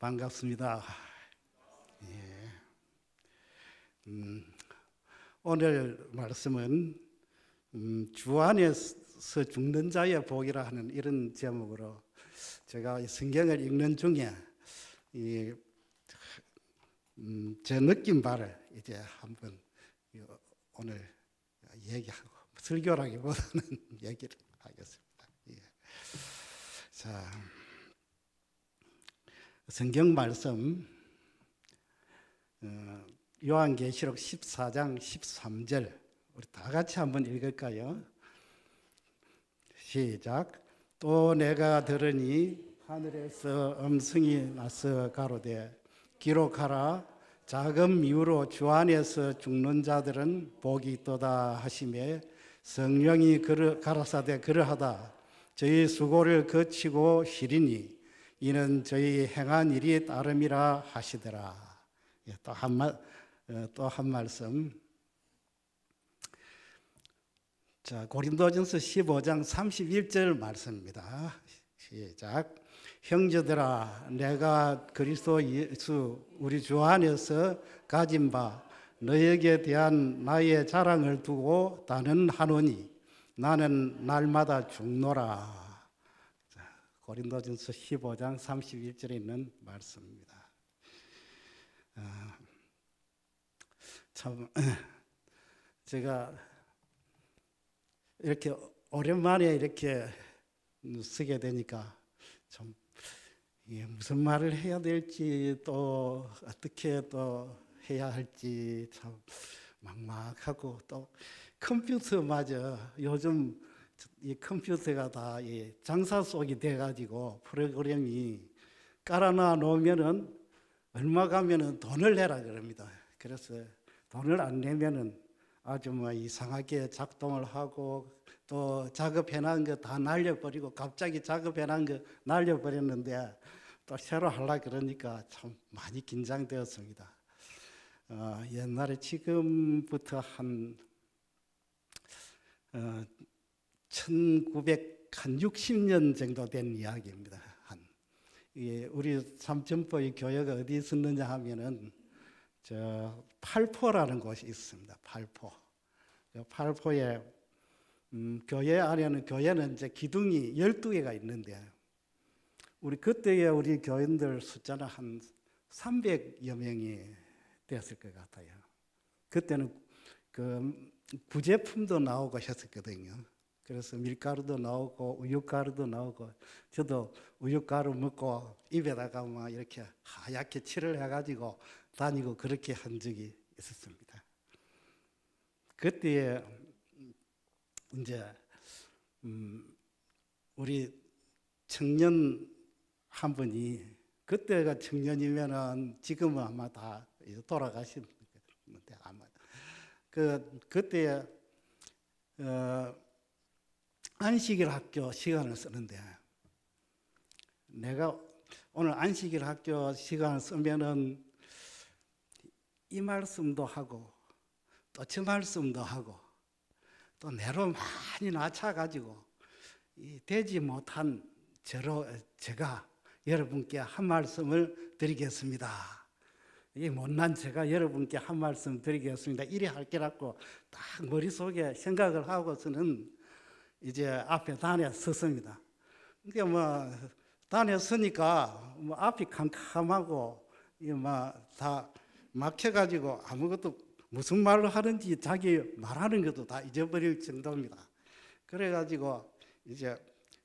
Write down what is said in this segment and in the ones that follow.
반갑습니다. 예. 오늘 말씀은 주 안에서 죽는 자의 복이라 하는 이런 제목으로 제가 성경을 읽는 중에 제 느낀 바를 이제 한번 오늘 얘기하고 설교라기보다는 얘기를 하겠습니다. 예. 자, 성경 말씀 요한계시록 14장 13절 우리 다 같이 한번 읽을까요? 시작. 또 내가 들으니 하늘에서 음성이 나서 가로되 기록하라. 작은 미우로 주 안에서 죽는 자들은 복이 있도다 하시매 성령이 가라사대 그러하다. 저희 수고를 거치고 쉬리니 이는 저희 행한 일이 따름이라 하시더라. 또 한 말씀. 자, 고린도전서 15장 31절 말씀입니다. 시작. 형제들아, 내가 그리스도 예수 우리 주 안에서 가진 바 너에게 대한 나의 자랑을 두고 단언하노니 나는 날마다 죽노라. 고린도전서 15장 31절에 있는 말씀입니다. 참 제가 이렇게 오랜만에 이렇게 쓰게 되니까 좀 무슨 말을 해야 될지 또 어떻게 또 해야 할지 참 막막하고 또 컴퓨터마저 요즘 이 컴퓨터가 다 장사 속이 돼가지고 프로그램이 깔아놔 놓으면은 얼마 가면은 돈을 내라 그럽니다. 그래서 돈을 안 내면은 아주 이상하게 작동을 하고 또 작업해놓은 거 다 날려버리고 갑자기 작업해놓은 거 날려버렸는데 또 새로 하려 그러니까 참 많이 긴장되었습니다. 옛날에 지금부터 한 1960년 정도 된 이야기입니다. 우리 삼천포의 교회가 어디 있었느냐 하면은 저 팔포라는 곳이 있습니다. 팔포. 팔포에 교회는 이제 기둥이 12개가 있는데 그때에 우리 교인들 숫자는 한 300여 명이 됐을 것 같아요. 그때는 그 부제품도 나오고 했었거든요. 그래서 밀가루도 나오고 우유가루도 나오고 저도 우유가루 먹고 입에다가 막 이렇게 하얗게 칠을 해가지고 다니고 그렇게 한 적이 있었습니다. 그때에 이제 우리 청년 한 분이 그때가 청년이면은 지금은 아마 다 돌아가셨는데 아마 그때 안식일 학교 시간을 쓰는데 내가 오늘 안식일 학교 시간을 쓰면은 이 말씀도 하고 또 저 말씀도 하고 또 내로 많이 낮춰가지고 되지 못한 제가 여러분께 한 말씀을 드리겠습니다. 이 못난 제가 여러분께 한 말씀 드리겠습니다. 이래 할 게라고 딱 머릿속에 생각을 하고서는 이제 앞에 단에 섰습니다. 그러니까 단에 서니까 앞이 캄캄하고 다 막혀가지고 아무것도 무슨 말을 하는지 자기 말하는 것도 다 잊어버릴 정도입니다. 그래가지고 이제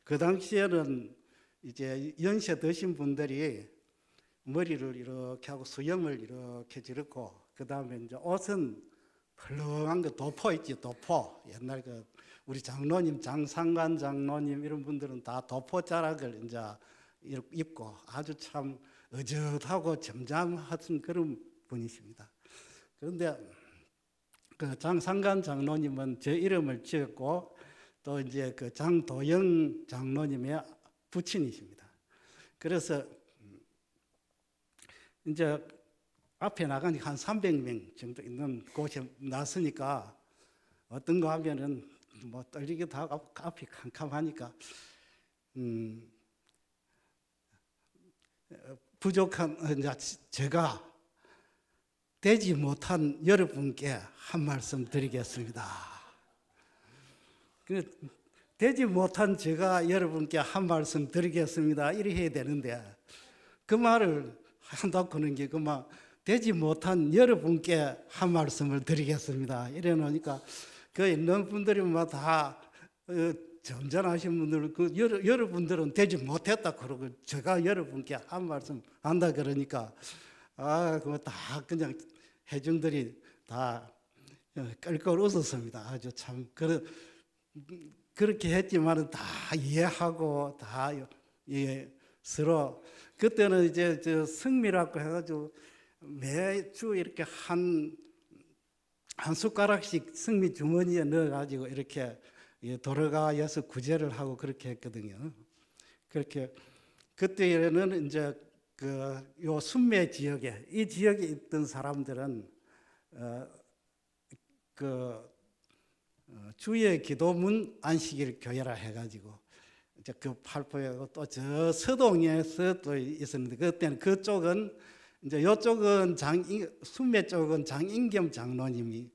그 당시에는 이제 연세 드신 분들이 머리를 이렇게 하고 수염을 이렇게 지르고 그 다음에 이제 옷은 펄렁한 거 도포 있지, 도포. 옛날 우리 장로님, 장상관 장로님 이런 분들은 다 도포 자락을 이제 입고 아주 참 어젓하고 점잖하던 그런 분이십니다. 그런데 그 장상관 장로님은 제 이름을 지었고 또 이제 그 장도영 장로님의 부친이십니다. 그래서 이제 앞에 나가니까 한 300명 정도 있는 곳에 나서니까 어떤 거 하면은 떨리기도 하고 앞이 캄캄하니까 부족한 이제 제가 되지 못한 여러분께 한 말씀 드리겠습니다. 되지 못한 제가 여러분께 한 말씀 드리겠습니다. 이래 해야 되는데 그 말을 한다고 하는 게 그만 되지 못한 여러분께 한 말씀을 드리겠습니다. 이래 놓으니까 그 있는 분들이 다 점잖으신 분들은 여러분들은 되지 못했다 그러고 제가 여러분께 한 말씀 한다 그러니까 그거 다 그냥 회중들이 다 끌끌 웃었습니다. 아주 참 그렇게 했지만은 다 이해하고 다 서로 그때는 이제 성미라고 해가지고 매주 이렇게 한 숟가락씩 성미 주머니에 넣어가지고 이렇게 돌아가서 구제를 하고 그렇게 했거든요. 그렇게 그때는 이제 요 순매 지역에 이 지역에 있던 사람들은 주의 기도문 안식일 교회라 해가지고 이제 그 팔포하고 또 저 서동에서 또 있었는데 그때는 그쪽은 이제 요쪽은 순매 쪽은 장인겸 장로님이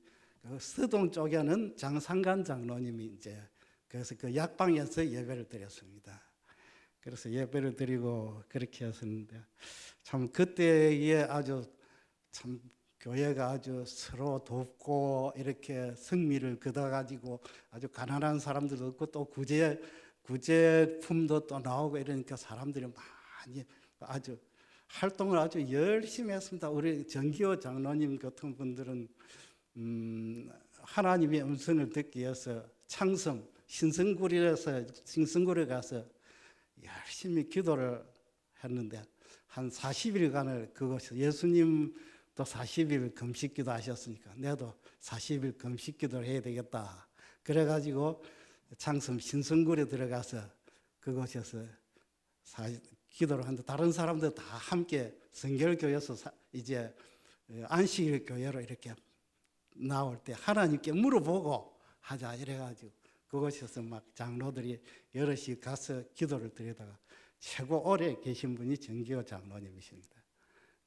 서동 쪽에는 장상간 장로님이 이제 그래서 그 약방에서 예배를 드렸습니다. 그래서 예배를 드리고 그렇게 했었는데 참 그때에 아주 참 교회가 아주 서로 돕고 이렇게 성미를 걷어가지고 아주 가난한 사람들도 없고 또 구제품도 또 나오고 이러니까 사람들이 많이 아주 활동을 아주 열심히 했습니다. 우리 정기호 장로님 같은 분들은 하나님의 음성을 듣기 위해서 창성 신성구리에 가서 열심히 기도를 했는데 한 40일간을 그것이 예수님 또 40일 금식기도 하셨으니까 내도 40일 금식기도를 해야 되겠다. 그래가지고 창성 신성구리에 들어가서 그곳에서 기도를 하는데 다른 사람들 다 함께 성결교회에서 이제 안식일 교회로 이렇게 나올 때 하나님께 물어보고 하자 이래가지고 그곳에서 막 장로들이 여럿이 가서 기도를 드리다가 최고 오래 계신 분이 정기호 장로님이십니다.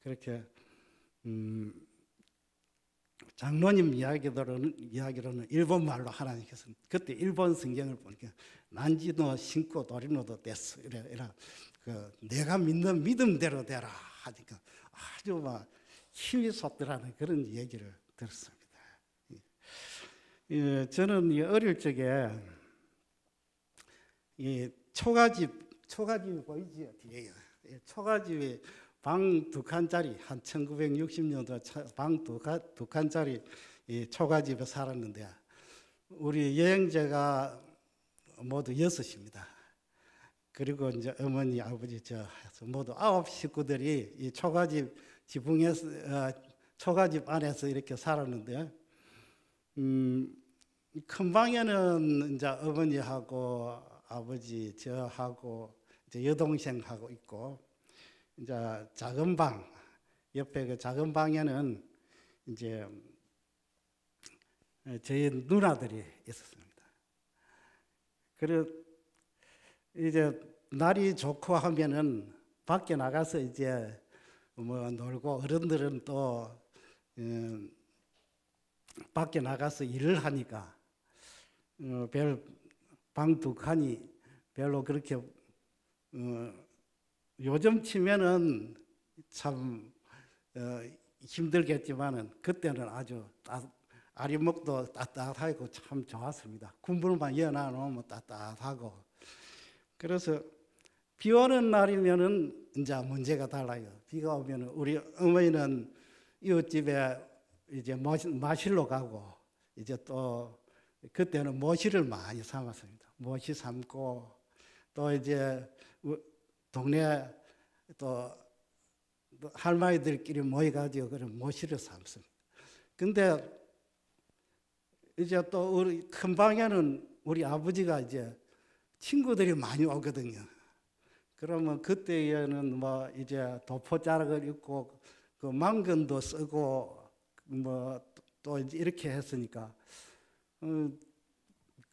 그렇게 장로님 이야기로는 일본 말로 하나님께서 그때 일본 성경을 보니까 난지노 신고 도리노도 됐어 이래 내가 믿는 믿음대로 되라 하니까 아주 막 힘이 솟더라는 그런 얘기를 들었습니다. 저는 어릴 적에 이 초가집이 보이지요 뒤에요. 초가집이 방 2칸짜리 한 1960년도 방 2칸짜리 초가집에 살았는데 우리 여행자가 모두 6입니다. 그리고 이제 어머니 아버지 저 해서 모두 9 식구들이 이 초가집 지붕에서 초가집 안에서 이렇게 살았는데 큰 방에는 이제 어머니하고 아버지 저하고 이제 여동생하고 있고 이제 작은 방 옆에 그 작은 방에는 이제 저희 누나들이 있었습니다. 그리고 이제 날이 좋고 하면은 밖에 나가서 이제 뭐 놀고 어른들은 또 밖에 나가서 일을 하니까 방 2칸이 별로 그렇게 요즘 치면은 참 힘들겠지만은 그때는 아주 아랫목도 따뜻하고 참 좋았습니다. 군불만 여놔 놓으면 따뜻하고 그래서 비 오는 날이면은 이제 문제가 달라요. 비가 오면은 우리 어머니는 이웃집에 이제 마실로 가고 이제 또 그때는 모시를 많이 삼았습니다. 모시 삶고 또 이제 동네 또 할머니들끼리 모여가지고 그런 모시를 삶습니다. 근데 이제 또 우리 큰 방에는 우리 아버지가 이제 친구들이 많이 오거든요. 그러면 그때에는 뭐 이제 도포자락을 입고 그 망근도 쓰고 뭐 또 이렇게 했으니까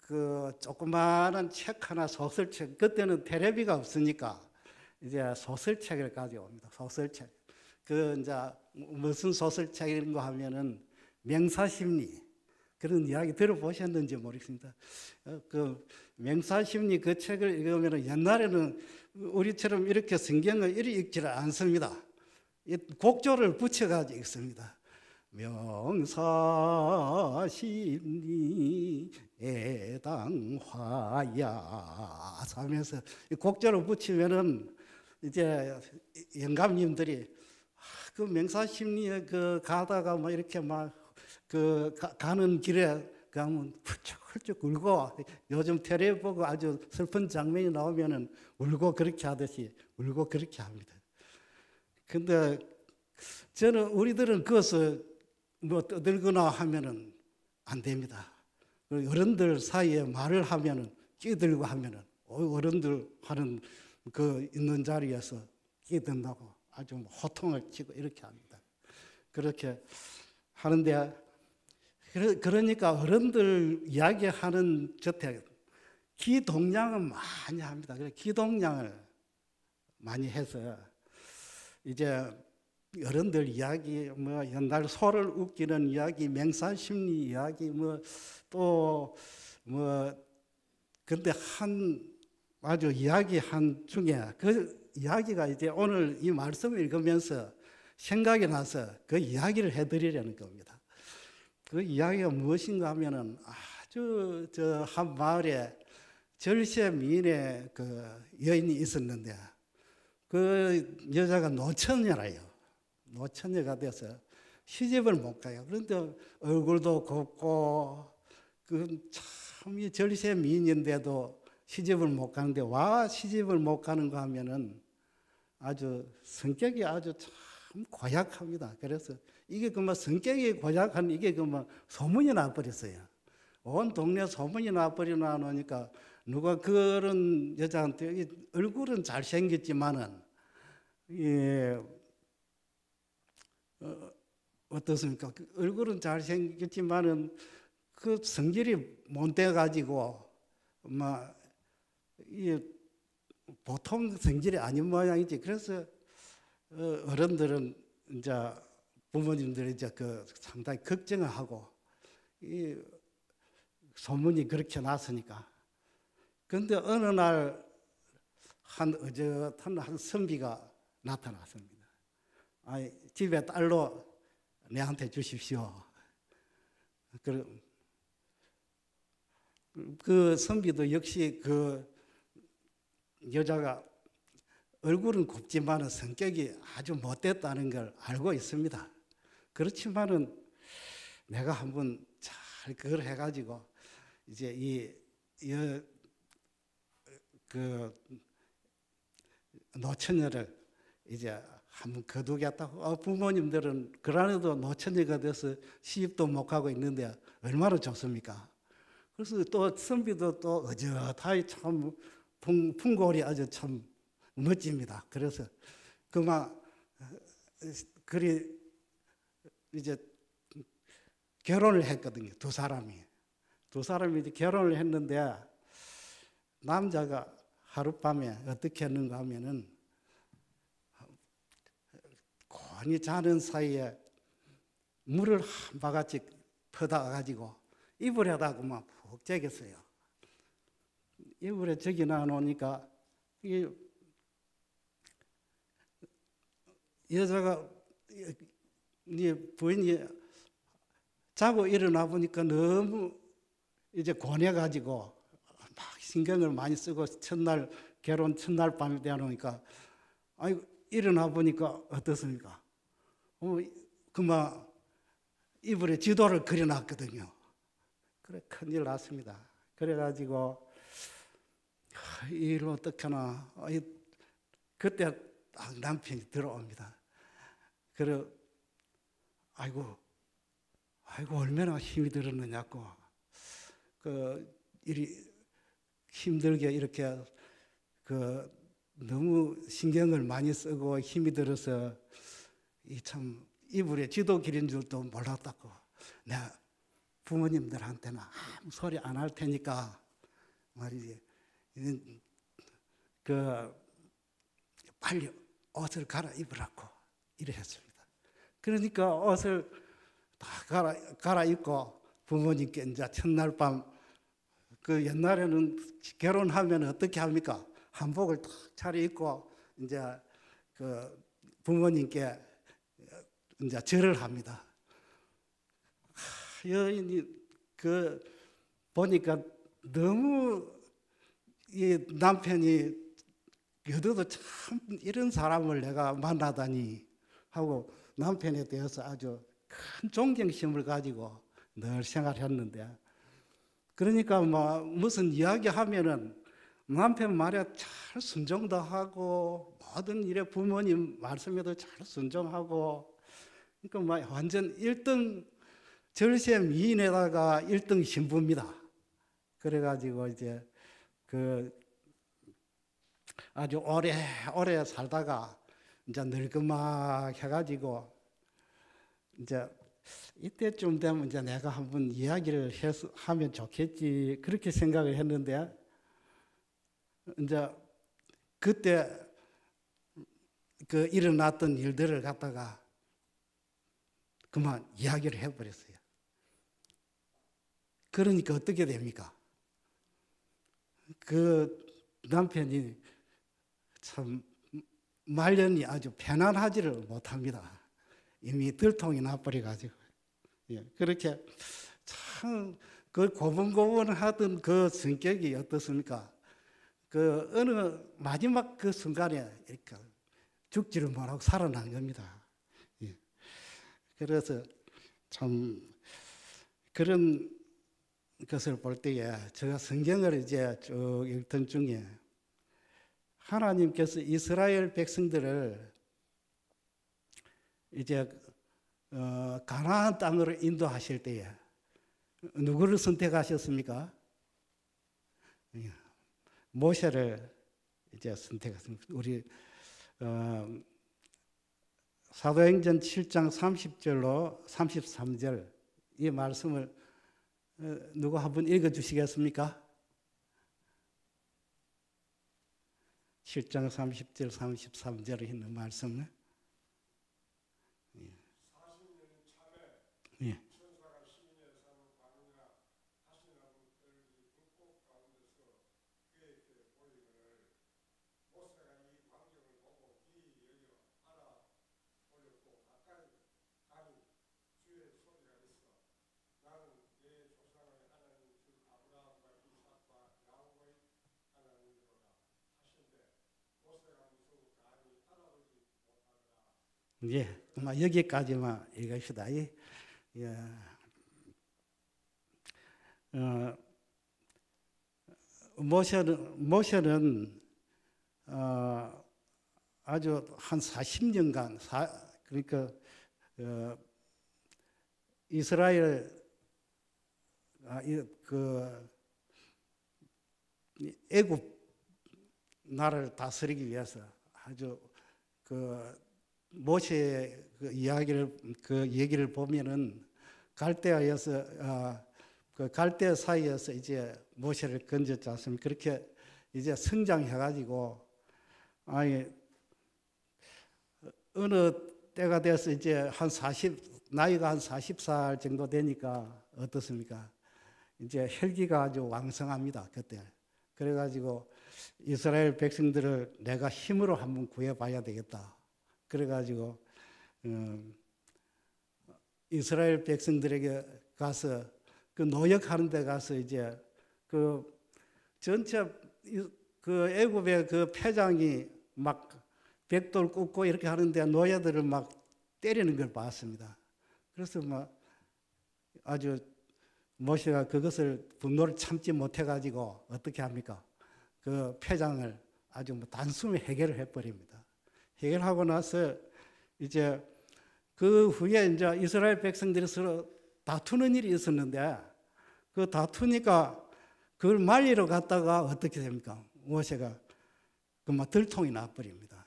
그 조그마한 책 하나 소설책 그때는 테레비가 없으니까 이제 소설책을 가져옵니다. 소설책. 이제 무슨 소설책인가 하면은 맹사심리 그런 이야기 들어보셨는지 모르겠습니다. 그 맹사심리 그 책을 읽으면 옛날에는 우리처럼 이렇게 성경을 이리 읽지를 않습니다. 곡조를 붙여가지고 읽습니다. 명사심리 애당화야 하면서 곡조를 붙이면은 이제 영감님들이 그 명사심리에 가다가 뭐 이렇게 가는 길에 가면 훌쩍훌쩍 울고 요즘 텔레비 보고 아주 슬픈 장면이 나오면은 울고 그렇게 하듯이 울고 그렇게 합니다. 근데 저는 우리들은 그것을 떠들거나 하면은 안 됩니다. 어른들 사이에 말을 하면은 끼들고 하면은 어른들 하는 있는 자리에서 끼든다고 아주 호통을 치고 이렇게 합니다. 그렇게 하는데 그러니까 어른들 이야기하는 저택 기동량은 많이 합니다. 그래서 기동량을 많이 해서 이제 어른들 이야기, 옛날 소를 웃기는 이야기, 맹사심리 이야기, 근데 아주 이야기 중에 그 이야기가 이제 오늘 이 말씀을 읽으면서 생각이 나서 그 이야기를 해드리려는 겁니다. 그 이야기가 무엇인가 하면은 아주 한 마을에 절세 미인의 여인이 있었는데 그 여자가 노처녀라요. 노처녀가 돼서 시집을 못 가요. 그런데 얼굴도 곱고 참 절세 미인인데도 시집을 못 가는데 시집을 못 가는가 하면은 아주 성격이 아주 참 고약합니다. 그래서 이게 성격이 고약한 이게 소문이 나버렸어요. 온 동네 소문이 나버리나 놓으니까 누가 그런 여자한테 얼굴은 잘생겼지만은 어떻습니까? 얼굴은 잘생겼지만은 그 성질이 못 돼가지고 보통 성질이 아닌 모양이지. 그래서 어른들은 이제 부모님들이 이제 상당히 걱정을 하고 이 소문이 그렇게 났으니까. 그런데 어느 날 어젓한 한 선비가 나타났습니다. 집에 딸로 내한테 주십시오. 그 선비도 역시 그 여자가 얼굴은 곱지만은 성격이 아주 못됐다는 걸 알고 있습니다. 그렇지만은 내가 한번 잘 그걸 해가지고 이제 노처녀를 이제 한번 거두겠다고. 부모님들은 그러나도 노처녀가 돼서 시집도 못 가고 있는데 얼마나 좋습니까? 그래서 또 선비도 또 어젓하게 참 풍골이 아주 참 멋집니다. 그래서 그리 이제 결혼을 했거든요. 두 사람이 이제 결혼을 했는데 남자가 하룻밤에 어떻게 했는가 하면은 곤히 자는 사이에 물을 한 바가지 퍼다 가지고 이불에다가 푹 재겼어요. 이불에 저기 놔놓으니까 이 여자가 부인이 자고 일어나 보니까 너무 이제 권해가지고 막 신경을 많이 쓰고 결혼 첫날 밤에 되어놓으니까 일어나 보니까 어떻습니까? 이불에 지도를 그려놨거든요. 그래 큰일 났습니다. 그래가지고 이 일을 어떡하나. 그때 남편이 들어옵니다. 그래 아이고 얼마나 힘이 들었느냐고. 일이 힘들게 이렇게 너무 신경을 많이 쓰고 힘이 들어서 참 이불에 지도 기린 줄도 몰랐다고. 내가 부모님들한테는 아무 소리 안 할 테니까 말이지. 빨리 옷을 갈아입으라고 이래 했습니다. 그러니까 옷을 다 갈아입고 부모님께 이제 첫날 밤, 그 옛날에는 결혼하면 어떻게 합니까? 한복을 탁 차려입고 이제 그 부모님께 이제 절을 합니다. 여인이 그 보니까 너무 이 남편이 여도도 참 이런 사람을 내가 만나다니 하고 남편에 대해서 아주 큰 존경심을 가지고 늘 생활했는데, 그러니까 뭐 무슨 이야기하면은 남편 말에 잘 순종도 하고 모든 일에 부모님 말씀에도 잘 순종하고, 그러니까 뭐 완전 1등 절세 미인에다가 1등 신부입니다. 그래가지고 이제 그 아주 오래 살다가 이제 늙음막 해가지고 이제 이때쯤 되면 이제 내가 한번 이야기를 하면 좋겠지 그렇게 생각을 했는데, 이제 그때 그 일어났던 일들을 갖다가 그만 이야기를 해버렸어요. 그러니까 어떻게 됩니까? 그 남편이 참 말년이 아주 편안하지를 못합니다. 이미 들통이 나버려가지고. 예, 그렇게 참 그 고분고분하던 그 성격이 어떻습니까? 그 어느 마지막 그 순간에 이렇게 죽지를 못하고 살아난 겁니다. 예. 그래서 참 그런 것을 볼 때에 제가 성경을 이제 쭉 읽던 중에 하나님께서 이스라엘 백성들을 이제 가나안 땅으로 인도하실 때에 누구를 선택하셨습니까? 모세를 이제 선택했습니다. 우리 사도행전 7장 30절로 33절 이 말씀을 누구 한번 읽어주시겠습니까? 7장 30절 33절에 있는 말씀을. 예. 예, 여기까지만 읽읍시다. 예. 모세는 아주 한 40년간 그러니까 이스라엘 그 애굽 나라를 다스리기 위해서 아주 그 모세의 그 이야기를 그 얘기를 보면은 갈대아에서 그 갈대 사이에서 이제 모세를 건졌지 않습니까? 그렇게 이제 성장해가지고 아니 어느 때가 돼서 이제 나이가 한 40살 정도 되니까 어떻습니까? 이제 혈기가 아주 왕성합니다. 그때. 그래가지고 이스라엘 백성들을 내가 힘으로 한번 구해봐야 되겠다. 그래가지고 이스라엘 백성들에게 가서 그 노역하는 데 가서 이제 그 전체 그 애굽의 그 패장이 막 벽돌 꽂고 이렇게 하는데 노예들을 막 때리는 걸 봤습니다. 그래서 막 아주 모세가 그것을 분노를 참지 못해가지고 어떻게 합니까? 그 패장을 아주 뭐 단숨에 해결을 해버립니다. 해결하고 나서 이제 그 후에 이제 이스라엘 백성들이 서로 다투는 일이 있었는데 그 다투니까 그걸 말리러 갔다가 어떻게 됩니까? 모세가 그만 들통이 나버립니다.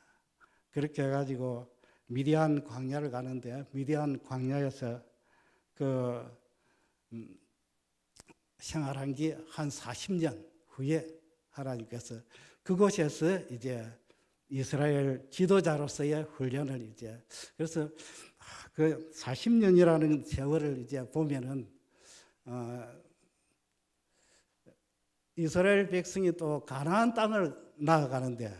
그렇게 해가지고 미디안 광야를 가는데 미디안 광야에서 그 생활한 게 한 40년 후에 하나님께서 그곳에서 이제 이스라엘 지도자로서의 훈련을 이제 그래서 그 40년이라는 세월을 이제 보면은 이스라엘 백성이 또 가나안 땅을 나아가는데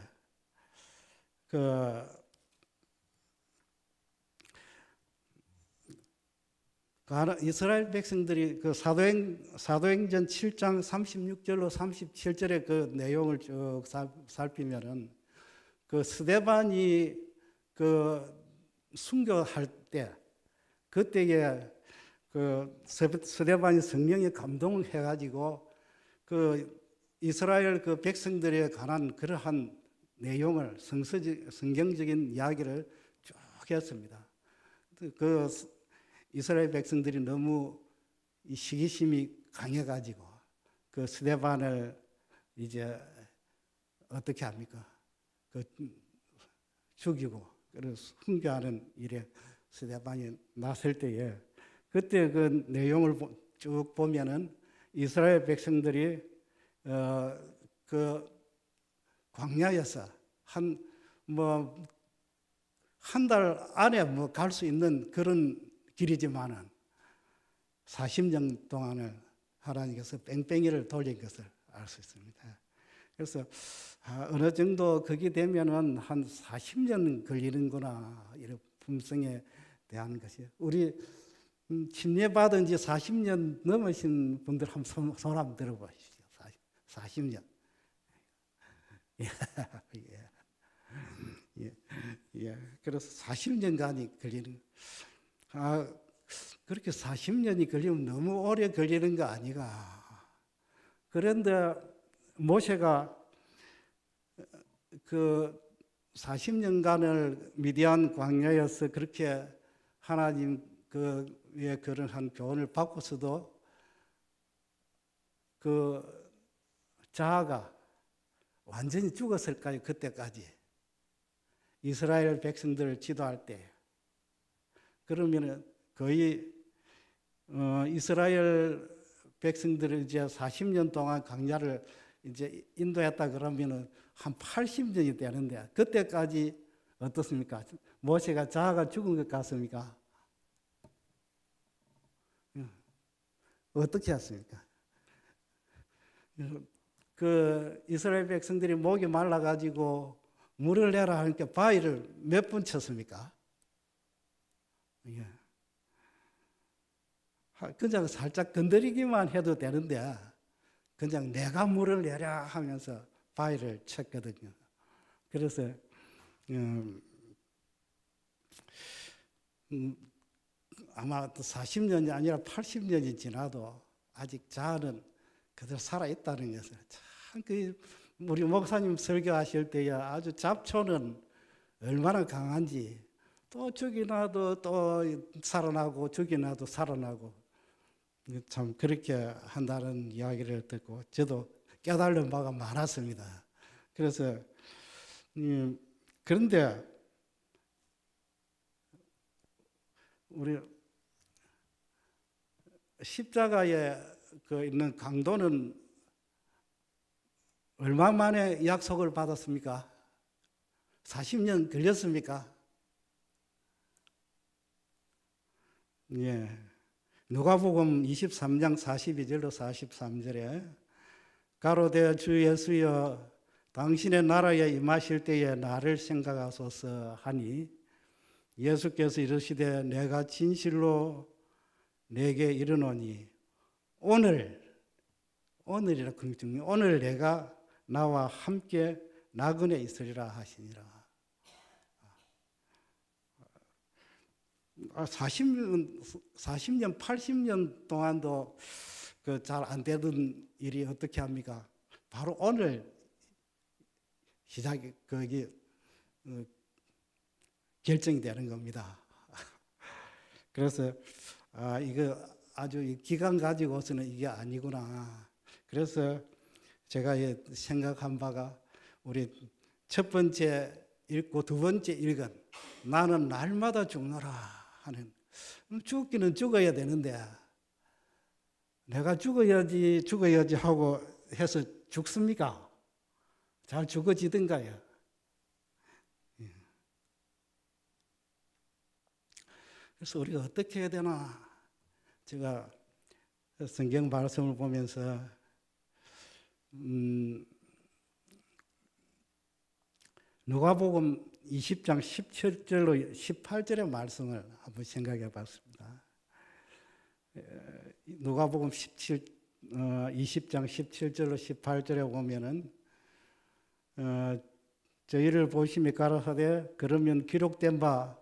이스라엘 백성들이 그 사도행전 7장 36절로 37절의 그 내용을 쭉 살피면은 그 스데반이 그 순교할 때 그때에 그 스데반이 성령에 감동을 해가지고 그 이스라엘 그 백성들에 관한 그러한 내용을 성경적인 이야기를 쭉 했습니다. 그 이스라엘 백성들이 너무 시기심이 강해가지고 그 스데반을 이제 어떻게 합니까? 그 죽이고 그래서 순교하는 일에 스데반이 나설 때에 그때 그 내용을 쭉 보면은 이스라엘 백성들이 그 광야에서 한 달 안에 갈 수 있는 그런 길이지만은 40년 동안을 하나님께서 뺑뺑이를 돌린 것을 알 수 있습니다. 그래서 어느 정도 거기 되면은 한 40년 걸리는구나 이런 품성에 대한 것이 우리 침례받은 지 40년 넘으신 분들 한번 손 한번 들어보시죠. 40년. 예. 그래서 40년간이 걸리는. 그렇게 40년이 걸리면 너무 오래 걸리는 거 아니가. 그런데 모세가 그 40년간을 미디안 광야에서 그렇게 하나님 그의 그런 한 교훈을 받고서도 그 자아가 완전히 죽었을까요? 그때까지 이스라엘 백성들을 지도할 때 그러면은 거의 이스라엘 백성들을 이제 40년 동안 광야를 이제 인도했다 그러면은 한 80년이 되는데 그때까지 어떻습니까? 모세가 자아가 죽은 것 같습니까? 어떻게 했습니까? 그 이스라엘 백성들이 목이 말라가지고 물을 내라 하니까 바위를 몇 번 쳤습니까? 예. 그냥 살짝 건드리기만 해도 되는데 그냥 내가 물을 내라 하면서 바위를 쳤거든요. 그래서 아마 40년이 아니라 80년이 지나도 아직 자아는 그대로 살아있다는 것을 참 우리 목사님 설교하실 때에 아주 잡초는 얼마나 강한지 또 죽이나도 또 살아나고 죽이나도 살아나고 참 그렇게 한다는 이야기를 듣고 저도 깨달은 바가 많았습니다. 그래서 그런데 우리 십자가에 있는 강도는 얼마 만에 약속을 받았습니까? 40년 걸렸습니까? 예. 누가복음 23장 42절로 43절에 가로되 주 예수여 당신의 나라에 임하실 때에 나를 생각하소서 하니 예수께서 이르시되 내가 진실로 내게 이르노니 오늘이라 긍정이 오늘 내가 나와 함께 나그네 있으리라 하시니라. 40년, 80년 동안도 잘 안 되던 일이 어떻게 합니까? 바로 오늘 시작이 결정이 되는 겁니다. 그래서 이거 아주 기간 가지고서는 이게 아니구나. 그래서 제가 생각한 바가 우리 첫 번째 읽고 두 번째 읽은 나는 날마다 죽노라 하는 죽기는 죽어야 되는데 내가 죽어야지 하고 해서 죽습니까? 잘 죽어지던가요? 그래서 우리가 어떻게 해야 되나? 제가 성경 말씀을 보면서 누가복음 20장 17절로 18절의 말씀을 한번 생각해 봤습니다. 누가복음 20장 17절로 18절에 보면은 저희를 보시며 가라사대 그러면 기록된 바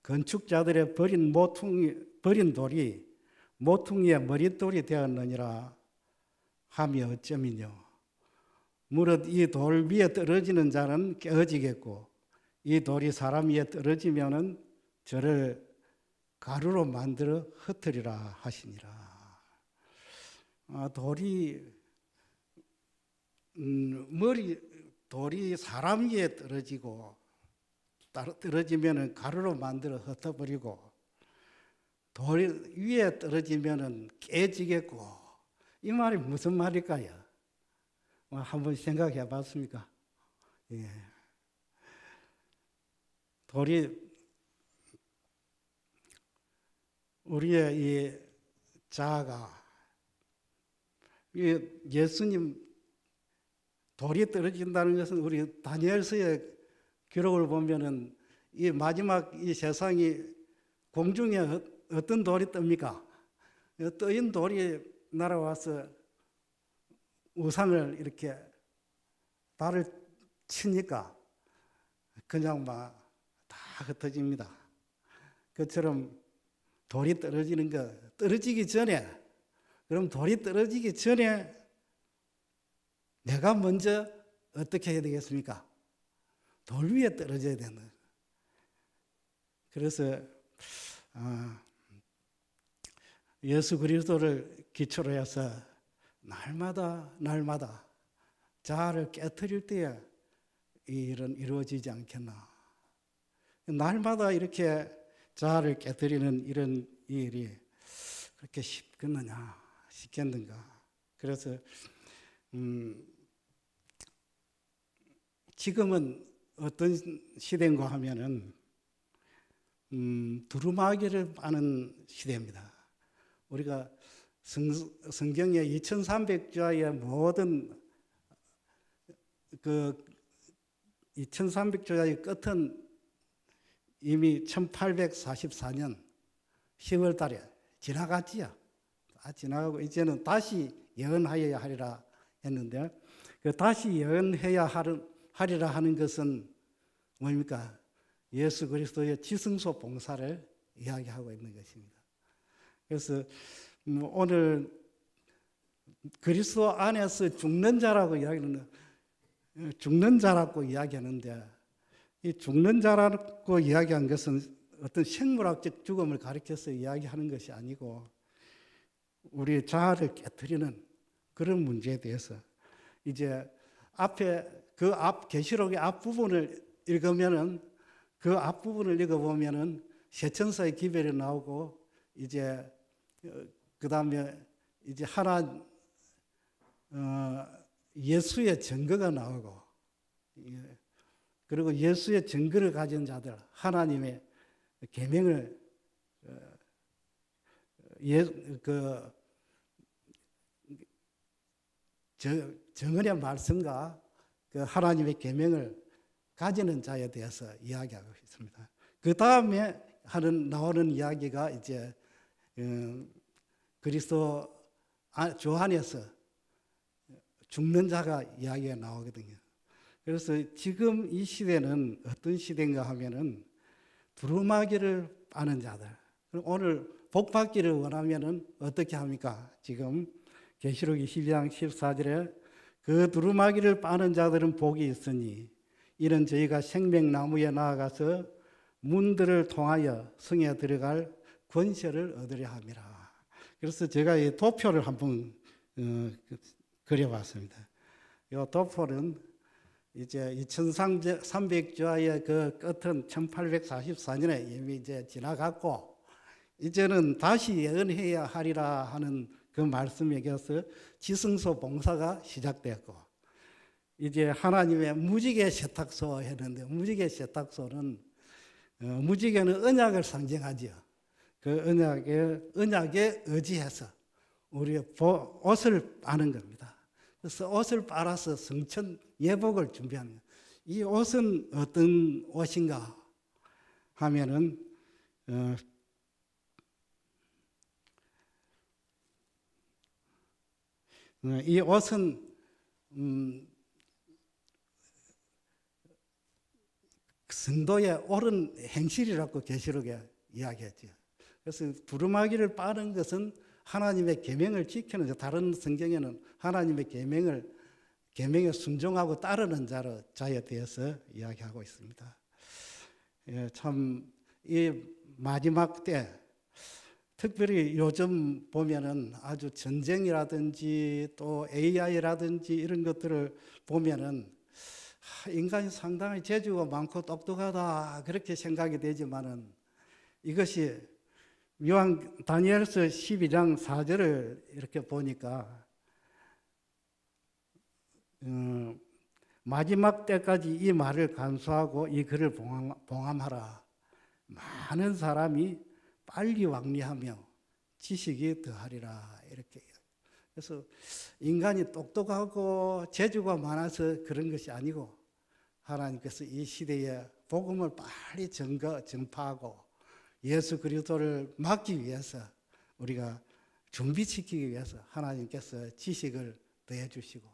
건축자들의 버린 돌이 모퉁이의 머릿돌이 되었느니라 함이 어쩌미뇨. 무릇 이 돌 위에 떨어지는 자는 깨어지겠고 이 돌이 사람 위에 떨어지면은 저를 가루로 만들어 흩으리라 하시니라. 돌이 사람 위에 떨어지고 떨어지면은 가루로 만들어 흩어버리고 돌 위에 떨어지면은 깨지겠고, 이 말이 무슨 말일까요? 한번 생각해 봤습니까? 예. 돌이 우리의 이 자아가 예수님 돌이 떨어진다는 것은 우리 다니엘서의 기록을 보면은 이 마지막 이 세상이 공중에 어떤 돌이 뜹니까? 떠인 돌이 날아와서 우상을 이렇게 발을 치니까 그냥 막 다 흩어집니다. 그처럼 돌이 떨어지는 거, 떨어지기 전에, 그럼 돌이 떨어지기 전에 내가 먼저 어떻게 해야 되겠습니까? 돌 위에 떨어져야 되는. 그래서 예수 그리스도를 기초로 해서 날마다 자아를 깨트릴 때에 이 일은 이루어지지 않겠나. 날마다 이렇게 자아를 깨트리는 이런 일이 그렇게 쉽겠는가. 그래서 지금은 어떤 시대인가 하면은 두루마기를 빠는 시대입니다. 우리가 성경의 2300자의 모든 그 2300자의 끝은 이미 1844년 10월 달에 지나갔지요. 다 지나가고 이제는 다시 예언하여야 하리라 했는데, 그 다시 예언해야 하리라 하는 것은 뭡니까? 예수 그리스도의 지승소 봉사를 이야기하고 있는 것입니다. 그래서 오늘 그리스도 안에서 죽는 자라고 이야기하는데, 이 죽는 자라고 이야기한 것은 어떤 생물학적 죽음을 가리켜서 이야기하는 것이 아니고 우리 자아를 깨트리는 그런 문제에 대해서 이제 계시록의 앞부분을 읽으면은 그 앞부분을 읽어보면은 세천사의 기별이 나오고 이제 그 다음에 이제 예수의 증거가 나오고, 그리고 예수의 증거를 가진 자들, 하나님의 계명을 정언의 말씀과 그 하나님의 계명을 가지는 자에 대해서 이야기하고 있습니다. 그 다음에 나오는 이야기가 이제 그리스도 주 안에서 죽는 자가 이야기가 나오거든요. 그래서 지금 이 시대는 어떤 시대인가 하면은 두루마기를 빠는 자들. 오늘 복 받기를 원하면은 어떻게 합니까? 지금 계시록 22장 14절에 그 두루마기를 빠는 자들은 복이 있으니 이는 저희가 생명나무에 나아가서 문들을 통하여 성에 들어갈 권세를 얻으려 함이라. 그래서 제가 이 도표를 한번 그려봤습니다. 이 도표는 이제 2300조의 그 끝은 1844년에 이미 이제 지나갔고, 이제는 다시 예언해야 하리라 하는 그 말씀에서 지승소 봉사가 시작되었고, 이제 하나님의 무지개 세탁소 했는데, 무지개 세탁소는 무지개는 언약을 상징하죠. 그 언약에 의지해서 우리의 옷을 빠는 겁니다. 그래서 옷을 빨아서 성천 예복을 준비합니다. 이 옷은 어떤 옷인가 하면은 이 옷은 성도의 옳은 행실이라고 계시록에 이야기했죠. 그래서 두루마기를 빠는 것은 하나님의 계명을 지키는 자, 다른 성경에는 하나님의 계명에 순종하고 따르는 자에 대해서 이야기하고 있습니다. 예, 참 이 마지막 때 특별히 요즘 보면은 아주 전쟁이라든지 또 AI라든지 이런 것들을 보면은 인간이 상당히 재주가 많고 똑똑하다 그렇게 생각이 되지만은 이것이 다니엘서 12장 4절을 이렇게 보니까 마지막 때까지 이 말을 간수하고 이 글을 봉함하라. 많은 사람이 빨리 왕리하며 지식이 더하리라. 이렇게. 그래서 인간이 똑똑하고 재주가 많아서 그런 것이 아니고 하나님께서 이 시대에 복음을 빨리 전파하고 예수 그리스도를 맡기 위해서 우리가 준비시키기 위해서 하나님께서 지식을 더해 주시고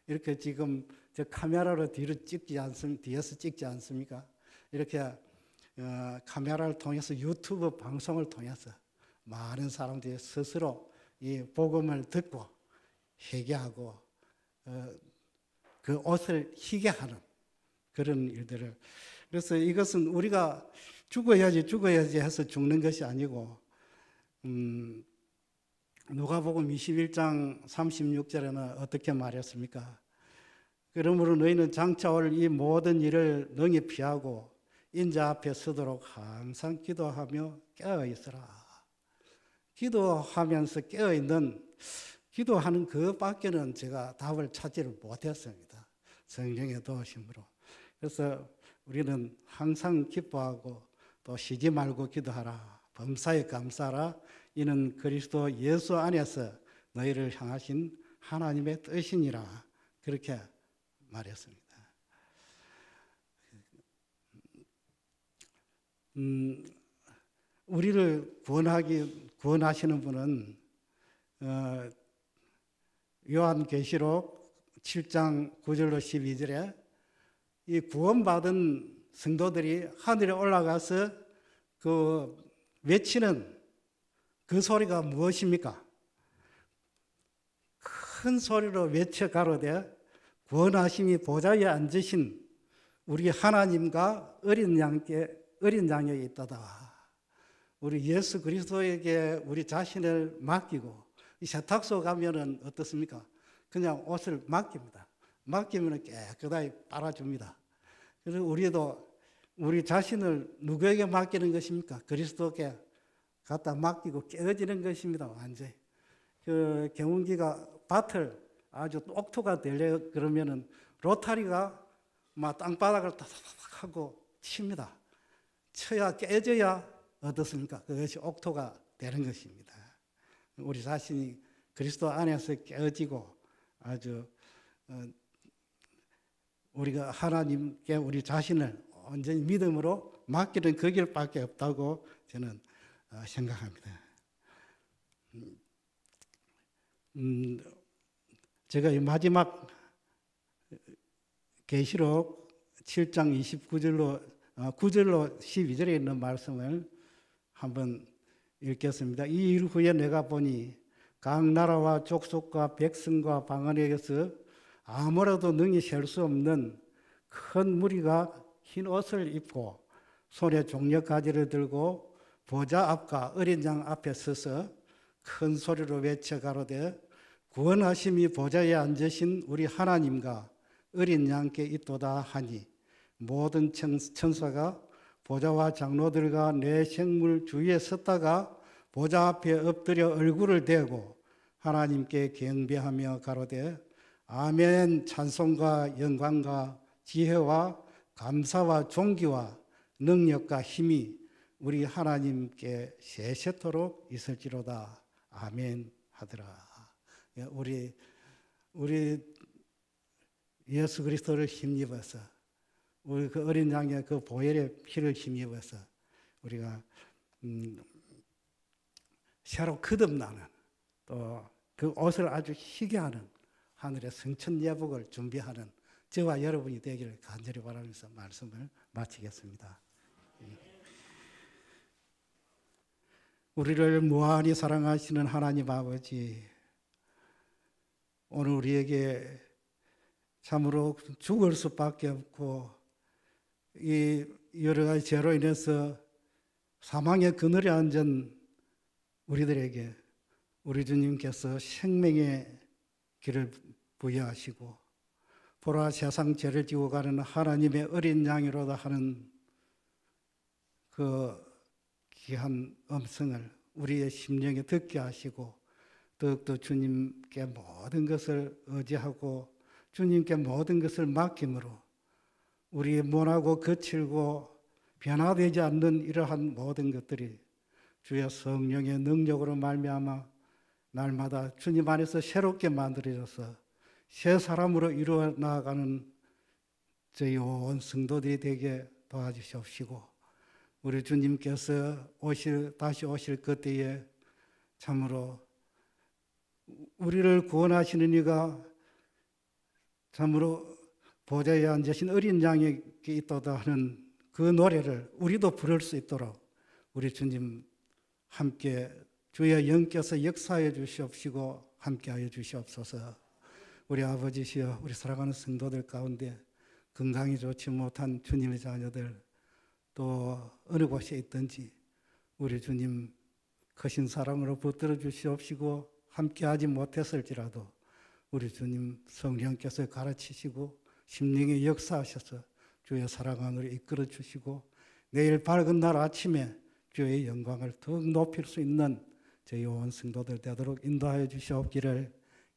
이렇게 지금 저 카메라로 뒤에서 찍지 않습니까? 이렇게 카메라를 통해서 유튜브 방송을 통해서 많은 사람들이 스스로 이 복음을 듣고 회개하고 그 옷을 희게 하는 그런 일들을 그래서 이것은 우리가 죽어야지 해서 죽는 것이 아니고 누가복음 21장 36절에는 어떻게 말했습니까? 그러므로 너희는 장차 올 이 모든 일을 능히 피하고 인자 앞에 서도록 항상 기도하며 깨어있으라. 기도하면서 깨어있는 기도하는 그밖에는 제가 답을 찾지를 못했습니다. 성령의 도우심으로. 그래서 우리는 항상 기뻐하고 또 쉬지 말고 기도하라. 범사에 감사하라. 이는 그리스도 예수 안에서 너희를 향하신 하나님의 뜻이니라. 그렇게 말했습니다. 우리를 구원하시는 분은 요한계시록 7장 9절로 12절에 이 구원받은 성도들이 하늘에 올라가서 그 외치는 그 소리가 무엇입니까? 큰 소리로 외쳐 가로되 구원하심이 보좌에 앉으신 우리 하나님과 어린 양에 있다다. 우리 예수 그리스도에게 우리 자신을 맡기고 이 세탁소 가면은 어떻습니까? 그냥 옷을 맡깁니다. 맡기면 깨끗하게 빨아줍니다. 그래서 우리도 우리 자신을 누구에게 맡기는 것입니까? 그리스도께 갖다 맡기고 깨어지는 것입니다. 완전히. 그 경운기가 밭을 아주 옥토가 되려 그러면은 로타리가 막 땅바닥을 타닥 하고 칩니다. 쳐야 깨져야 어떻습니까? 그것이 옥토가 되는 것입니다. 우리 자신이 그리스도 안에서 깨어지고 아주 우리가 하나님께 우리 자신을 온전히 믿음으로 맡기는 그 길밖에 없다고 저는 생각합니다. 제가 이 마지막 계시록 7장 9절로 12절에 있는 말씀을 한번 읽겠습니다. 이 일 후에 내가 보니 각 나라와 족속과 백성과 방언에게서 아무라도 능히 셀 수 없는 큰 무리가 흰 옷을 입고 손에 종려 가지를 들고 보좌 앞과 어린 양 앞에 서서 큰 소리로 외쳐 가로되 구원하심이 보좌에 앉으신 우리 하나님과 어린 양께 있도다 하니 모든 천사가 보좌와 장로들과 내 생물 주위에 섰다가 보좌 앞에 엎드려 얼굴을 대고 하나님께 경배하며 가로되 아멘. 찬송과 영광과 지혜와 감사와 존귀와 능력과 힘이 우리 하나님께 세세토록 있을지로다. 아멘 하더라. 우리 예수 그리스도를 힘입어서, 우리 그 어린 양의 그 보혈의 피를 힘입어서 우리가 새로 거듭나는, 또 그 옷을 아주 희게 하는 하늘의 성천 예복을 준비하는 저와 여러분이 되기를 간절히 바라면서 말씀을 마치겠습니다. 우리를 무한히 사랑하시는 하나님 아버지, 오늘 우리에게 참으로 죽을 수밖에 없고 이 여러 가지 죄로 인해서 사망의 그늘에 앉은 우리들에게 우리 주님께서 생명의 길을 부여하시고 보라 세상 죄를 지고 가는 하나님의 어린 양이로다 하는 그 귀한 음성을 우리의 심령에 듣게 하시고 더욱더 주님께 모든 것을 의지하고 주님께 모든 것을 맡김으로 우리의 모나고 거칠고 변화되지 않는 이러한 모든 것들이 주의 성령의 능력으로 말미암아 날마다 주님 안에서 새롭게 만들어져서 새 사람으로 이루어 나아가는 저희 온 성도들이 되게 도와주시옵시고 우리 주님께서 다시 오실 그때에 참으로 우리를 구원하시는 이가 참으로 보좌에 앉으신 어린 양에게 있도다 하는 그 노래를 우리도 부를 수 있도록 우리 주님 함께 주의 영께서 역사해 주시옵시고 함께하여 주시옵소서. 우리 아버지시여, 우리 사랑하는 성도들 가운데 건강이 좋지 못한 주님의 자녀들, 또 어느 곳에 있든지 우리 주님 크신 사랑으로 붙들어 주시옵시고 함께하지 못했을지라도 우리 주님 성령께서 가르치시고 심령에 역사하셔서 주의 사랑 안으로 이끌어 주시고 내일 밝은 날 아침에 주의 영광을 더욱 높일 수 있는 저희 온 성도들 되도록 인도하여 주시옵기를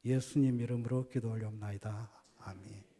예수님 이름으로 기도 올려옵나이다. 아멘.